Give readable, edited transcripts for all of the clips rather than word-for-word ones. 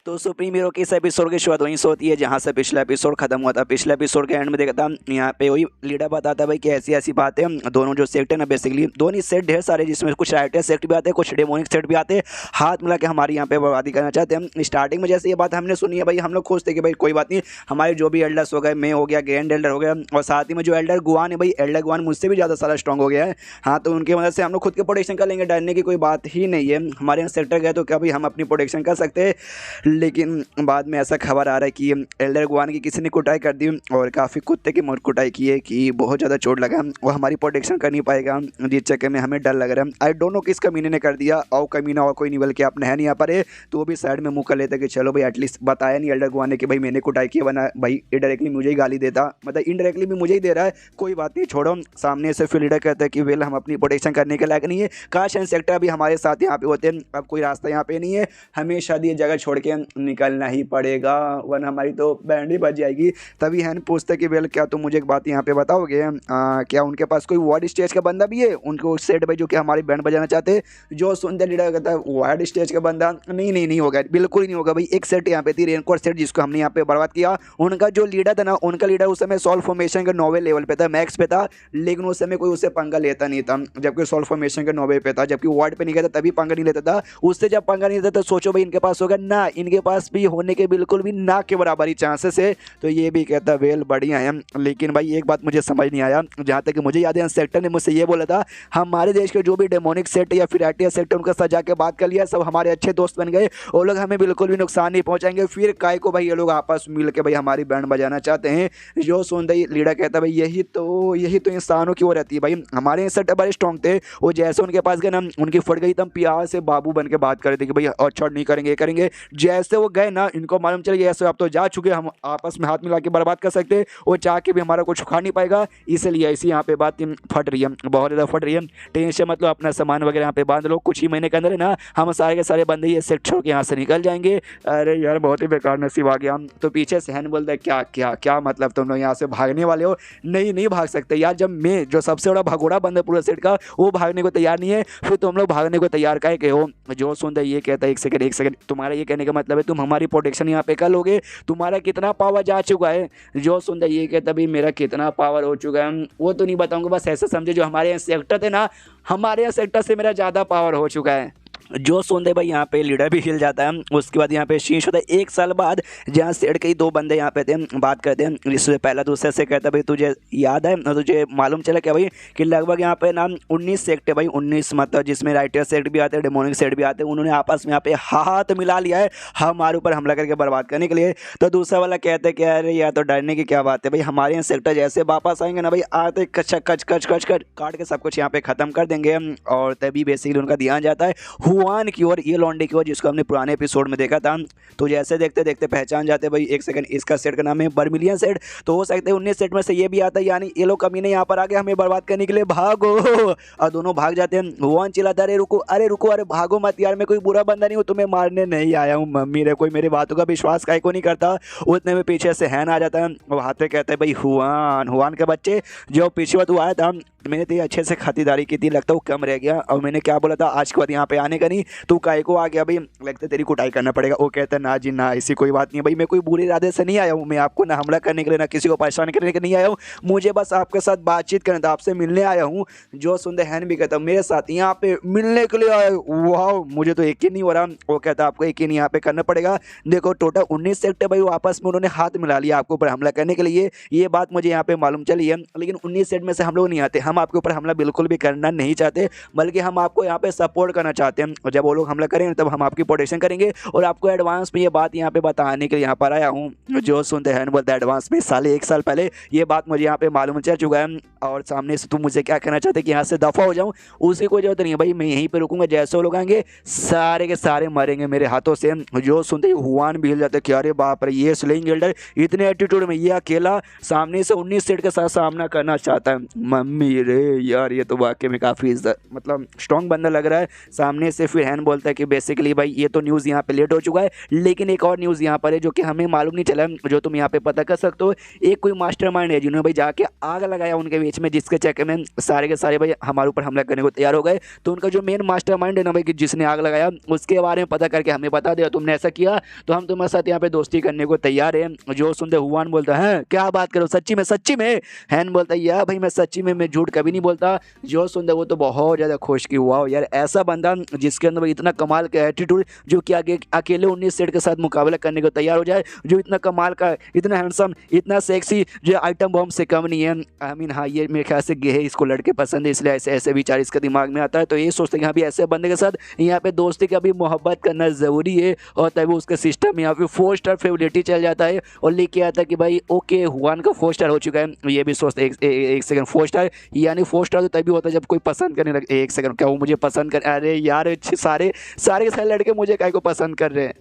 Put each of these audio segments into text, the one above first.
तो supreme hero के इस एपिसोड की शुरुआत वहीं से होती है जहां से पिछला एपिसोड खत्म हुआ था। पिछले एपिसोड के एंड में देखा था यहाँ पे वही लीडर बताता भाई कि ऐसी ऐसी बातें दोनों जो सेक्ट है ना, बेसिकली दोनों सेट ढेर सारे जिसमें कुछ राइटर सेक्ट भी आते हैं, कुछ डेमोनिक सेक्ट भी आते हैं, हाथ मिला के हमारी यहाँ पे बर्बादी करना चाहते हैं। स्टार्टिंग में जैसे ये बात हमने सुनी है भाई, हम लोग खुश थे कि भाई कोई बात नहीं, हमारे जो भी एल्डर्स हो गए, मैं हो गया, ग्रैंड एल्डर हो गया, और साथ ही में जो एल्डर गुआन है भाई, एल्डर गुआन मुझसे भी ज़्यादा सारा स्ट्रॉन्ग हो गया है। हाँ, तो उनकी मदद से हम लोग खुद के प्रोटेक्शन कर लेंगे, डरने की कोई बात ही नहीं है। हमारे यहाँ सेक्टर गए तो क्या भाई हम अपनी प्रोटेक्शन कर सकते हैं, लेकिन बाद में ऐसा खबर आ रहा है कि एल्डर गुआन की किसी ने कुटाई कर दी और काफ़ी कुत्ते की मोट कुटाई की है कि बहुत ज़्यादा चोट लगा, वो हमारी प्रोटेक्शन कर नहीं पाएगा, जिस चक्कर में हमें डर लग रहा है। आई डोंट नो किस कमीने ने कर दिया, और कमीना और कोई नहीं बल्कि आपने है नहीं यहाँ पर है, तो वो भी साइड में मुँह कर लेते कि चलो भाई एटलीस्ट बताया नहीं एल्डर गुआन ने कि भाई मैंने कुटाई की, वरना भाई डायरेक्टली मुझे ही गाली देता, मतलब इनडायरेक्टली भी मुझे ही दे रहा है। कोई बात नहीं, छोड़ो। सामने से फिर लीडर कहता है कि वेल हम अपनी प्रोटेक्शन करने के लायक नहीं है, काश इंसेक्टर भी हमारे साथ यहाँ पे होते हैं, अब कोई रास्ता यहाँ पे नहीं है, हमें शायद ये जगह छोड़ के निकलना ही पड़ेगा, वरना हमारी तो बैंड ही बज जाएगी। तभी हैन पूछते कि वेल क्या तुम मुझे एक बात यहाँ पे बताओगे, क्या उनके पास कोई वर्ड स्टेज का बंदा भी है, उनको सेट भाई जो कि हमारी बैंड बजाना चाहते हैं। जो सुनते लीडर कहता है वर्ड स्टेज का बंदा नहीं होगा, बिल्कुल ही नहीं होगा भाई। एक सेट यहाँ पे थी रेनकोट सेट, जिसको हमने यहाँ पे बर्बाद किया। उनका जो लीडर था ना, उनका लीडर उस समय सॉल्व फॉर्मेशन के 9वें लेवल पे था, मैक्स पे था, लेकिन उस समय कोई उससे पंगा लेता नहीं था, जबकि सॉल्व फॉर्मेशन के 9वें पे था, जबकि वार्ड पे नहीं गया था तभी पंगा नहीं लेता था। उससे जब पंगा नहीं लेता तो सोचो भाई इनके पास होगा ना, इनके पास भी होने के बिल्कुल भी ना के बराबर ही चांसेस है। तो ये भी कहता वेल बढ़िया है, लेकिन भाई एक बात मुझे समझ नहीं आया, जहाँ तक मुझे याद है सेक्टर ने मुझसे ये बोला था हमारे देश के जो भी डेमोनिक सेट या फिर आईटीएस सेक्टर उनका सजा के बात कर लिया, सब हमारे अच्छे दोस्त बन गए, वो लोग हमें बिल्कुल भी नुकसान नहीं पहुंचाएंगे। फिर काय को भाई ये लोग आपस मिल के भाई हमारी बैंड बजाना चाहते हैं। जो सुनते ही लीडर कहता भाई यही तो इंसानों की वो रहती है भाई, हमारे सेट बड़े स्ट्रॉन्ग थे, वो जैसे उनके पास गए ना उनकी फट गई, तब प्यार से बाबू बन के बात कर रहे थे कि भाई अच्छा नहीं करेंगे, ये करेंगे। जैसे वो गए ना, इनको मालूम चल गया ऐसे आप तो जा चुके, हम आपस में हाथ मिला के बर्बाद कर सकते, वो चाह के भी हमारा कुछ उखाड़ नहीं पाएगा। इसलिए ऐसी यहाँ पे बात फट रही है, बहुत ज़्यादा फट रही है। टेंशन मतलब अपना सामान वगैरह यहाँ पे बांध लो, कुछ ही महीने के अंदर है ना हम सारे के सारे बंदे ये सेट छोड़ के यहाँ से निकल जाएंगे। अरे यार बहुत ही बेकार नसीब आ गया। तो पीछे से हैन बोलता है क्या क्या क्या मतलब तुम लोग यहाँ से भागने वाले हो? नहीं भाग सकते यार, जब मैं जो सबसे बड़ा भगोड़ा बंदा पूरे सेट का वो भागने को तैयार नहीं है, फिर तुम लोग भागने को तैयार काहे के हो? जो सुनता है ये कहता है एक सेकंड, तुम्हारा ये कहने का मतलब है तुम हमारी प्रोटेक्शन यहाँ पे कर लोगे? तुम्हारा कितना पावर जा चुका है? जो सुनता है ये कहता भाई मेरा कितना पावर हो चुका है वो तो नहीं बताऊंगा, बस ऐसा समझे जो हमारे यहाँ सेक्टर थे ना, हमारे यहाँ सेक्टर से मेरा ज़्यादा पावर हो चुका है। जो सुनते भाई यहाँ पे लीडर भी हिल जाता है। उसके बाद यहाँ पे शीश होता है 1 साल बाद, जहाँ सेठ के ही 2 बंदे यहाँ पे थे, बात करते हैं। इससे पहला दूसरे से कहता भाई तुझे याद है, तुझे मालूम चला क्या भाई कि लगभग यहाँ पे ना 19 सेक्ट है भाई, 19 मतलब जिसमें राइटर सेक्ट भी आते हैं, डेमोनिक सेक्ट भी आते हैं, उन्होंने आपस में यहाँ पे हाथ मिला लिया है हमारे ऊपर हमला करके बर्बाद करने के लिए। तो दूसरा वाला कहते हैं कि अरे यार तो डरने की क्या बात है भाई, हमारे यहाँ सेक्टर जैसे वापस आएंगे ना भाई, आते कच कच कच कच कच काट के सब कुछ यहाँ पे ख़त्म कर देंगे। और तभी बेसिकली उनका ध्यान जाता है हुआन की ओर, ये लॉन्डे की ओर, जिसको हमने पुराने एपिसोड में देखा था। तो जैसे देखते देखते पहचान जाते भाई, एक सेकंड, इसका सेट का नाम है बर्मिलियन सेट, तो हो सकता है 19 सेट में से ये भी आता है, यानी ये लोग कमीने यहाँ पर आके हमें बर्बाद करने के लिए भागो। और दोनों भाग जाते हैं। हुआन चिल्लाता अरे रुको अरे भागो मत यार, मैं कोई बुरा बंदा नहीं हूँ, तुम्हें मारने नहीं आया हूँ। मम्मी रे कोई मेरी बातों का विश्वास काहे को नहीं करता। उतने में पीछे से हैन आ जाता है, वो हाथ पे कहते हैं भाई हुआन के बच्चे जो पीछे बात आया था, मैंने तो अच्छे से खातिरदारी की थी, लगता है वो कम रह गया, और मैंने क्या बोला था आज के बाद यहाँ पे आने का नहीं, तू काहे को आ गया भाई, लगता है तेरी कुटाई करना पड़ेगा। वो कहता है ना जी ना, ऐसी कोई बात नहीं है भाई, मैं कोई बुरे इरादे से नहीं आया हूँ, मैं आपको ना हमला करने के लिए ना किसी को परेशान करने के लिए नहीं आया हूँ, मुझे बस आपके साथ बातचीत करना था, आपसे मिलने आया हूँ। जो सुनते हैन भी कहता मेरे साथ यहाँ पे मिलने के लिए आए, वाह मुझे तो यकीन नहीं हो रहा। वो कहता आपको यकीन यहाँ पे करना पड़ेगा, देखो टोटल 19 सेक्टर भाई वो आपस में उन्होंने हाथ मिला लिया आपके ऊपर हमला करने के लिए, ये बात मुझे यहाँ पे मालूम चली है, लेकिन 19 सेट में से हम लोग नहीं आते, हम आपके ऊपर हमला बिल्कुल भी करना नहीं चाहते, बल्कि हम आपको यहाँ पे सपोर्ट करना चाहते हैं, और जब वो लोग हमला करेंगे तब हम आपकी प्रोटेक्शन करेंगे, और आपको एडवांस में ये बात यहाँ पे बताने के लिए यहाँ पर आया हूँ। जो सुनते हैं बोलते एडवांस में, साले 1 साल पहले ये बात मुझे यहाँ पे मालूम चल चुका है, और सामने से तुम मुझे क्या कहना चाहते कि यहाँ से दफा हो जाऊँ, उसकी कोई जरूरत नहीं है भाई, मैं यहीं पे रुकूंगा, जैसे वो लोग आएंगे सारे के सारे मरेंगे मेरे हाथों से। जो सुनते ही हुआन भी हिल जाते कि अरे बाप रे ये स्लेइंग गिल्डर इतने एटीट्यूड में, ये अकेला सामने से 19 सेट के साथ सामना करना चाहता है। मम्मी रे यार ये तो वाकई में काफ़ी मतलब स्ट्रॉन्ग बंदा लग रहा है, सामने से से फिर हैन बोलता है कि बेसिकली भाई ये तो न्यूज़ यहाँ पे लेट हो चुका है, लेकिन एक और न्यूज़ यहाँ पर है जो कि हमें मालूम नहीं चला, जो तुम यहाँ पे पता कर सकते हो। एक कोई मास्टरमाइंड है जिन्होंने भाई जाके आग लगाया उनके बीच में, जिसके चक्कर में सारे के सारे भाई हमारे ऊपर हमला करने को तैयार हो गए। तो उनका जो मेन मास्टरमाइंड है ना भाई कि जिसने आग लगाया, उसके बारे में पता करके हमें बता दिया तुमने ऐसा किया तो हम तुम्हारे साथ यहाँ पे दोस्ती करने को तैयार है। जो सुनते हुआन बोलता है क्या बात करो, सच्ची में सच्ची में। हैन बोलता है यार भाई मैं सच्ची में, मैं झूठ कभी नहीं बोलता। जो सुनते वो तो बहुत ज़्यादा खुश की हुआ यार, ऐसा बंदा जिसके अंदर इतना कमाल का एटीट्यूड, जो कि आगे अकेले 19 सेट के साथ मुकाबला करने को तैयार हो जाए, जो इतना कमाल का, इतना हैंडसम, इतना सेक्सी, जो आइटम बॉम्ब से कम नहीं है। आई मीन हाँ ये मेरे ख्याल से गे है, इसको लड़के पसंद है इसलिए ऐसे ऐसे विचार इसके दिमाग में आता है। तो ये सोचते हैं कि हाँ ऐसे बंदे के साथ यहाँ पे दोस्ती का भी मोहब्बत करना ज़रूरी है, और तभी उसका सिस्टम यहाँ पे 4 स्टार फेवरेटी चल जाता है और लेके आता है कि भाई ओके हुआन का 4 स्टार हो चुका है। ये भी सोचते एक सेकंड 4 स्टार, यानी 4 स्टार तो तभी होता है जब कोई पसंद करने लगे। एक सेकंड क्या वो मुझे पसंद कर, अरे यार सारे सारे के सारे लड़के मुझे काय को पसंद कर रहे हैं।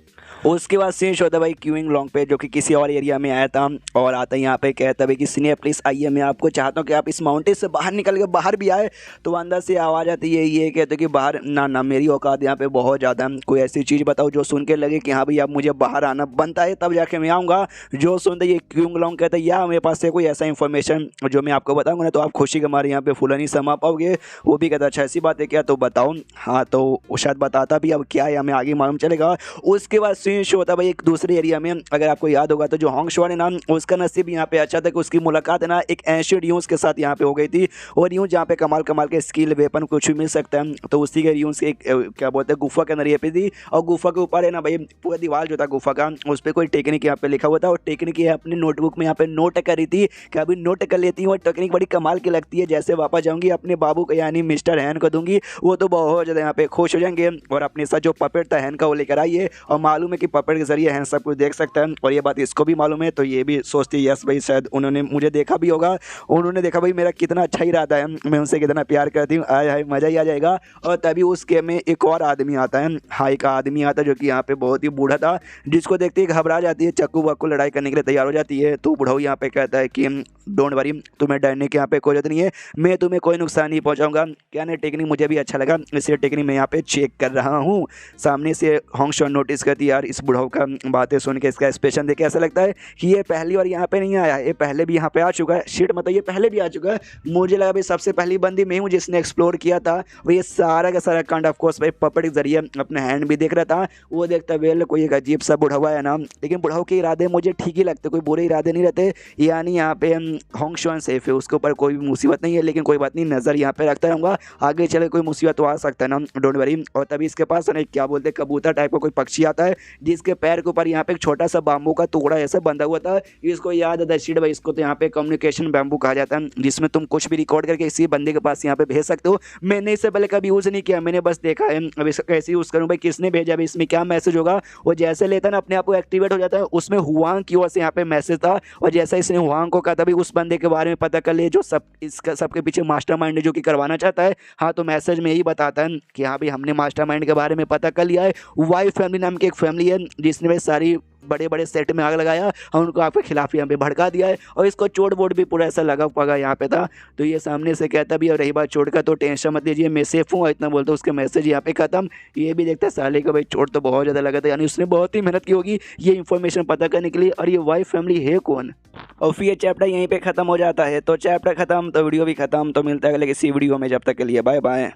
उसके बाद सीन होता है भाई क्यूइंग लॉन्ग पे, जो कि किसी और एरिया में आया था और आता है यहाँ पे कहता है भाई कि सीनियर प्लीज़ आइए, मैं आपको चाहता हूँ कि आप इस माउंटेन से बाहर निकल के बाहर भी आए। तो अंदर से आवाज़ आती है, ये कहते कि बाहर ना ना मेरी औकात यहाँ पे बहुत ज़्यादा है, कोई ऐसी चीज़ बताओ जो सुन के लगे कि हाँ भाई अब मुझे बाहर आना बनता है तब जाके मैं आऊँगा। जो सुनते ये क्यूइंग लॉन्ग कहता है या मेरे पास से कोई ऐसा इन्फॉर्मेशन जो मैं आपको बताऊँगा ना तो आप खुशी के मारे यहाँ पे फूला नहीं समा पाओगे। वो भी कहता अच्छा ऐसी बात है क्या, तो बताओ। हाँ तो वो शायद बताता भी अब क्या है हमें आगे मालूम चलेगा। उसके बाद सीन शो होता है भाई एक दूसरे एरिया में, अगर आपको याद होगा तो जो होंगशुआन है ना उसका नसीब यहाँ पे अच्छा था कि उसकी मुलाकात है ना एक एंशिएंट यूंस के साथ यहाँ पे हो गई थी, और यूं जहाँ पे कमाल कमाल के स्किल वेपन कुछ भी मिल सकता है। तो उसी के यूंस एक क्या बोलते हैं गुफा के अंदर ये पे थी, और गुफा के ऊपर है ना भाई पूरा दीवार जो था गुफा का उस पर कोई टेक्निक यहाँ पे लिखा हुआ था, और टेक्निक ये अपनी नोटबुक में यहाँ पे नोट करी थी कि अभी नोट कर लेती हूँ, और टेक्निक बड़ी कमाल की लगती है। जैसे वापस जाऊँगी अपने बाबू को यानी मिस्टर हैन को दूंगी, वो तो बहुत ज़्यादा यहाँ पे खुश हो जाएंगे, और अपने साथ जो पपेट था हैन का वो लेकर आइए। और मालूम है कि पपेट के जरिए हैन सब कुछ देख सकता है, और ये बात इसको भी मालूम है। तो ये भी सोचती है यस भाई शायद उन्होंने मुझे देखा भी होगा, उन्होंने देखा भाई मेरा कितना अच्छा इरादा है, मैं उनसे कितना प्यार करती हूँ, आय हाय मज़ा ही आ जाएगा। और तभी उस गेम में एक और आदमी आता है, हाँ एक आदमी आता है जो कि यहाँ पे बहुत ही बूढ़ा था, जिसको देखते ही घबरा जाती है, चक्कू वक्कू लड़ाई करने के लिए तैयार हो जाती है। तो बुढ़ाऊ यहाँ पे कहता है कि डोंट वरी, तुम्हें डरने की यहाँ पे कोई जरूरत नहीं है, मैं तुम्हें कोई नुकसान नहीं पहुँचाऊंगा। क्या नहीं टेक्निक मुझे भी अच्छा लगा, इसलिए टेक्निक मैं यहाँ पे चेक कर रहा हूँ। सामने से होंगशुआन नोटिस करती है यार इस बुढ़ाऊ का बातें सुन के, इसका एक्सप्रेशन देख के ऐसा लगता है कि ये पहली बार यहाँ पे नहीं आया, ये पहले भी यहाँ पे आ चुका है। शिट मतलब ये पहले भी आ चुका है। मुझे लगा भाई सबसे पहली बंदी मैं हूँ जिसने एक्सप्लोर किया था। वो ये सारा का सारा कांड ऑफ कोर्स भाई पपेट के जरिए अपने हैंड भी देख रहा था। वो देखता वेल कोई एक अजीब सा बुढ़ावा है ना, लेकिन बुढ़ाऊ के इरादे मुझे ठीक ही लगते, कोई बुरे इरादे नहीं रहते। यानी यहाँ पे होंगशुआन सेफ है, उसके ऊपर कोई भी मुसीबत नहीं है, लेकिन कोई बात नहीं नज़र यहाँ पे रखता रहूँगा, आगे चले कोई मुसीबत तो आ सकता है ना, डोंट वरी। और तभी इसके पास ना क्या बोलते हैं कबूतर टाइप का कोई पक्षी आता है, जिसके पैर के ऊपर यहाँ पे एक छोटा सा बाम्बू का टुकड़ा ऐसे बंधा हुआ था। इसको याद है दर्शिड भाई, इसको तो यहाँ पे कम्युनिकेशन बैम्बू कहा जाता है, जिसमें तुम कुछ भी रिकॉर्ड करके इसी बंदे के पास यहाँ पे भेज सकते हो। मैंने इससे पहले कभी यूज़ नहीं किया, मैंने बस देखा है, अब इसका कैसे यूज़ करूँ भाई, किसने भेजा भाई, इसमें क्या मैसेज होगा। वो जैसे लेता ना अपने आप को एक्टिवेट हो जाता है, उसमें हुआंग की ओर से यहाँ पे मैसेज था, और जैसा इसने हुआंग को कहा था भाई उस बंदे के बारे में पता कर ले जो सब इसका सबके पीछे मास्टरमाइंड है जो कि करवाना चाहता है। हाँ तो मैसेज में यही बताता है कि हाँ भाई हमने मास्टरमाइंड के बारे में पता कर लिया है। वाई फैमिली नाम की एक फैमिली है जिसने भाई सारी बड़े बड़े सेट में आग लगाया और उनको आपके खिलाफ यहाँ पे भड़का दिया है, और इसको चोट बोर्ड भी पूरा ऐसा लगा पगा यहाँ पे था। तो ये सामने से कहता भी, और रही बात चोट का तो टेंशन मत लीजिए मैं सेफ हूँ, इतना बोलता उसके मैसेज यहाँ पे खत्म। ये भी देखता साले का भाई चोट तो बहुत ज़्यादा लगा था, यानी उसने बहुत ही मेहनत की होगी ये इन्फॉर्मेशन पता करने के लिए। और ये वाई फैमिली है कौन, और फिर ये चैप्टर यहीं पर ख़त्म हो जाता है। तो चैप्टर ख़त्म तो वीडियो भी ख़त्म। तो मिलता है अगले किसी वीडियो में, जब तक के लिए बाय बाय।